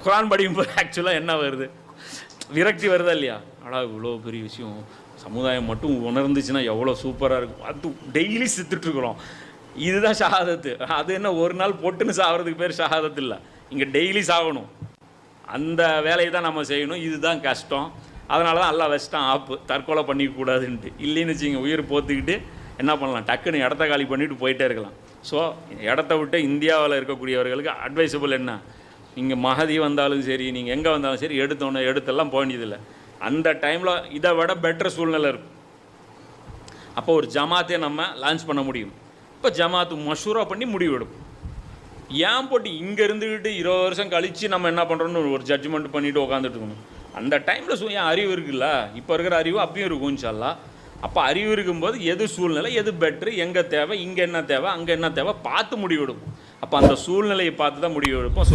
குரான் படிக்கும்போது ஆக்சுவலாக என்ன வருது, விரக்தி வருதா இல்லையா? அடா இவ்வளோ பெரிய விஷயம் சமுதாயம் மட்டும் உணர்ந்துச்சுன்னா எவ்வளோ சூப்பராக இருக்கும். அது டெய்லி செத்துட்ருக்குறோம். இதுதான் ஷஹாதத்து. அது என்ன ஒரு நாள் பொட்டுன்னு சாகிறதுக்கு பேர் ஷஹாதத்து இல்லை, இங்கே டெய்லி சாகணும். அந்த வேலையை தான் நம்ம செய்யணும். இதுதான் கஷ்டம். அதனால தான் எல்லாம் வச்சிட்டான் ஆப்பு, தற்கொலை பண்ணிக்கக்கூடாதுன்ட்டு. இல்லைன்னு வச்சுங்க உயிர் போத்துக்கிட்டு என்ன பண்ணலாம், டக்குன்னு இடத்த காலி பண்ணிவிட்டு போயிட்டே இருக்கலாம். ஸோ இடத்த விட்டு இந்தியாவில் இருக்கக்கூடியவர்களுக்கு அட்வைசபிள் என்ன, நீங்கள் மகதி வந்தாலும் சரி, நீங்கள் எங்கே வந்தாலும் சரி, எடுத்தெல்லாம் போக வேண்டியதில்லை. அந்த டைமில் இதை விட பெட்டர் சூழ்நிலை இருக்கும். அப்போ ஒரு ஜமாத்தே நம்ம லான்ச் பண்ண முடியும். இப்போ ஜமாத்து மஷூரா பண்ணி முடிவு எடுக்கும். ஏன் போட்டு இங்கே இருந்துக்கிட்டு 20 வருஷம் கழித்து நம்ம என்ன பண்ணுறோன்னு ஒரு ஜட்ஜ்மெண்ட் பண்ணிவிட்டு உட்காந்துட்டு இருக்கணும். அந்த டைமில் என் அறிவு இருக்குல்ல, இப்போ இருக்கிற அறிவு அப்பயும் இருக்கும் இன்ஷா அல்லாஹ். அப்போ அறிவு இருக்கும்போது எது சூழ்நிலை, எது பெட்ரு, எங்கே தேவை, இங்கே என்ன தேவை, அங்கே என்ன தேவை பார்த்து முடிவு எடுக்கும். அப்போ அந்த சூழ்நிலையை பார்த்து தான் முடிவு எடுப்போம்.